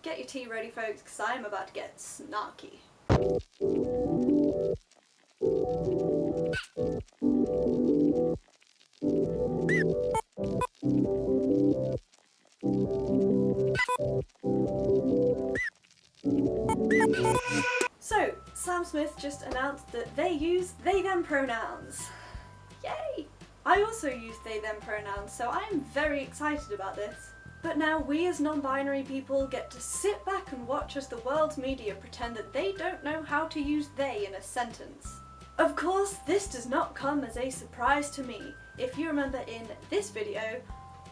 Get your tea ready, folks, because I'm about to get snarky. So, Sam Smith just announced that they use they-them pronouns. Yay! I also use they-them pronouns, so I am very excited about this. But now we as non-binary people get to sit back and watch as the world's media pretend that they don't know how to use they in a sentence. Of course, this does not come as a surprise to me. If you remember in this video,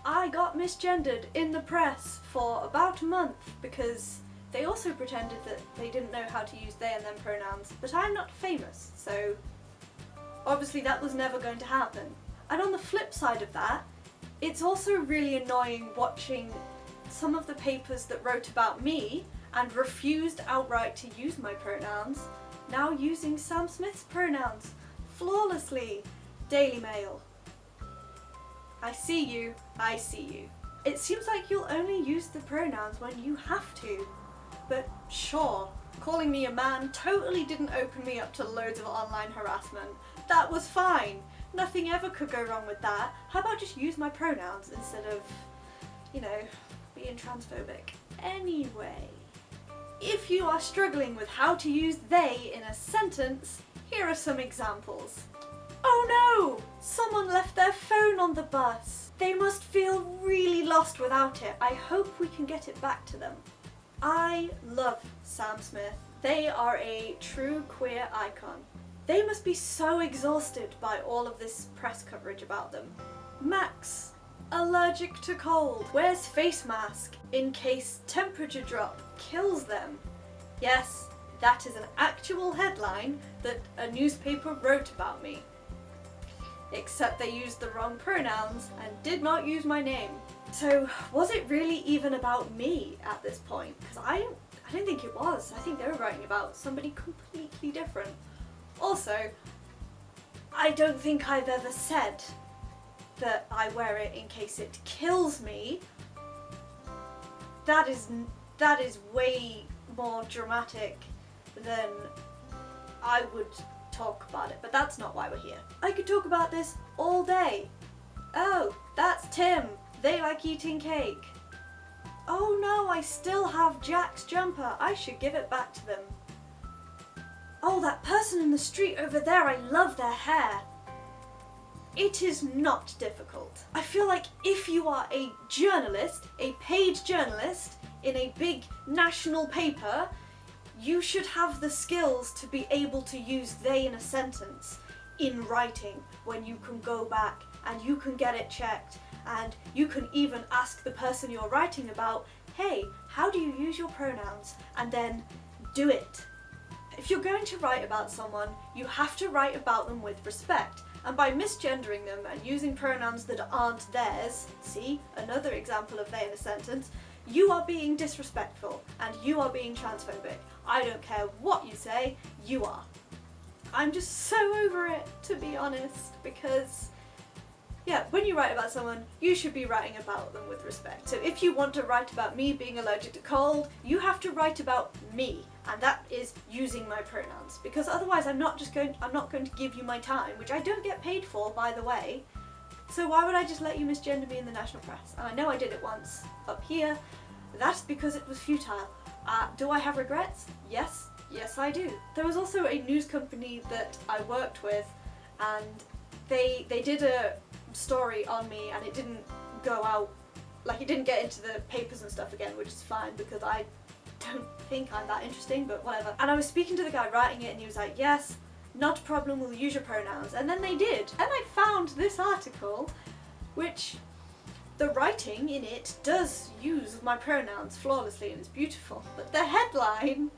I got misgendered in the press for about a month because they also pretended that they didn't know how to use they and them pronouns, but I'm not famous, so obviously that was never going to happen. And on the flip side of that, it's also really annoying watching some of the papers that wrote about me and refused outright to use my pronouns, now using Sam Smith's pronouns flawlessly. Daily Mail. I see you, I see you. It seems like you'll only use the pronouns when you have to. But sure, calling me a man totally didn't open me up to loads of online harassment. That was fine. Nothing ever could go wrong with that. How about just use my pronouns instead of, you know, being transphobic? Anyway, if you are struggling with how to use they in a sentence, here are some examples. Oh no! Someone left their phone on the bus. They must feel really lost without it. I hope we can get it back to them. I love Sam Smith. They are a true queer icon. They must be so exhausted by all of this press coverage about them. Max, allergic to cold, wears face mask in case temperature drop kills them. Yes, that is an actual headline that a newspaper wrote about me. Except they used the wrong pronouns and did not use my name. So was it really even about me at this point? Because I don't think it was. I think they were writing about somebody completely different. Also, I don't think I've ever said that I wear it in case it kills me. That is way more dramatic than I would talk about it, but that's not why we're here. I could talk about this all day. Oh, that's Tim. They like eating cake. Oh no, I still have Jack's jumper. I should give it back to them. Oh, that person in the street over there, I love their hair. It is not difficult. I feel like if you are a journalist, a paid journalist in a big national paper, you should have the skills to be able to use they in a sentence in writing when you can go back and you can get it checked and you can even ask the person you're writing about, hey, how do you use your pronouns? And then do it. If you're going to write about someone, you have to write about them with respect. And by misgendering them and using pronouns that aren't theirs, see, another example of they in a sentence, you are being disrespectful and you are being transphobic. I don't care what you say, you are. I'm just so over it, to be honest, because yeah, when you write about someone, you should be writing about them with respect. So if you want to write about me being allergic to cold, you have to write about me, and that is using my pronouns. Because otherwise I'm not going to give you my time, which I don't get paid for, by the way. So why would I just let you misgender me in the national press? And I know I did it once up here. That's because it was futile. Do I have regrets? Yes. Yes, I do. There was also a news company that I worked with, and they did a story on me, and it didn't go out, like it didn't get into the papers and stuff again, which is fine because I don't think I'm that interesting, but whatever. And I was speaking to the guy writing it and he was like, yes, not a problem, we'll use your pronouns. And then they did. And I found this article, which the writing in it does use my pronouns flawlessly and it's beautiful. But the headline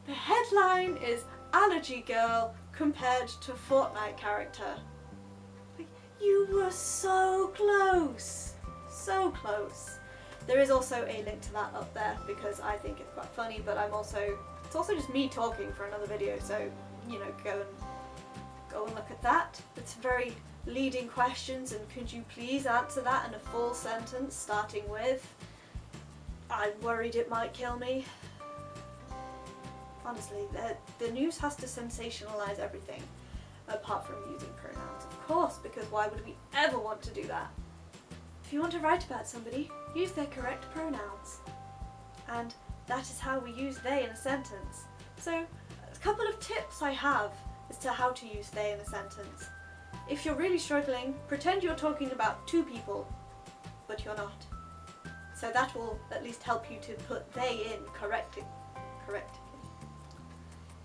is Allergy Girl compared to Fortnite character. You were so close! So close. There is also a link to that up there because I think it's quite funny, but it's also just me talking for another video, so, you know, go and look at that. It's very leading questions, and could you please answer that in a full sentence starting with, I'm worried it might kill me. Honestly, the news has to sensationalize everything, apart from using pronouns, of course, because why would we ever want to do that? If you want to write about somebody, use their correct pronouns. And that is how we use they in a sentence. So, a couple of tips I have as to how to use they in a sentence. If you're really struggling, pretend you're talking about two people, but you're not. So that will at least help you to put they in correctly.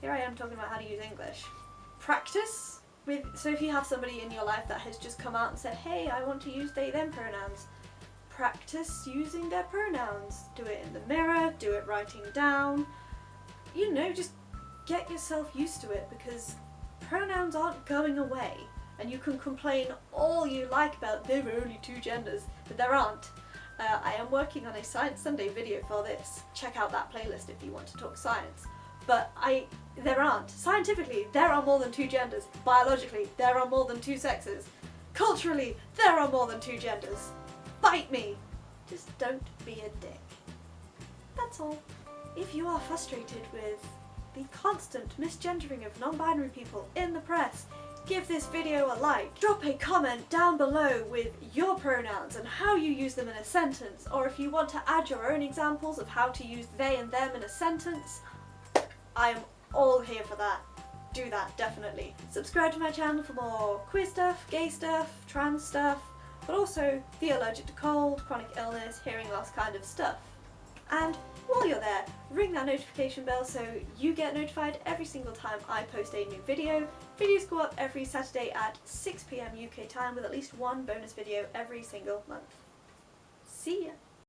Here I am talking about how to use English. Practice with, so if you have somebody in your life that has just come out and said, hey, I want to use they, them pronouns, practice using their pronouns. Do it in the mirror, do it writing down. You know, just get yourself used to it, because pronouns aren't going away. And you can complain all you like about there are only two genders, but there aren't. I am working on a Science Sunday video for this. Check out that playlist if you want to talk science. But there aren't. Scientifically, there are more than two genders. Biologically, there are more than two sexes. Culturally, there are more than two genders. Bite me! Just don't be a dick. That's all. If you are frustrated with the constant misgendering of non-binary people in the press, give this video a like. Drop a comment down below with your pronouns and how you use them in a sentence, or if you want to add your own examples of how to use they and them in a sentence, I am all here for that. Do that, definitely. Subscribe to my channel for more queer stuff, gay stuff, trans stuff, but also the allergic to cold, chronic illness, hearing loss kind of stuff. And while you're there, ring that notification bell so you get notified every single time I post a new video. Videos go up every Saturday at 6 PM UK time, with at least one bonus video every single month. See ya!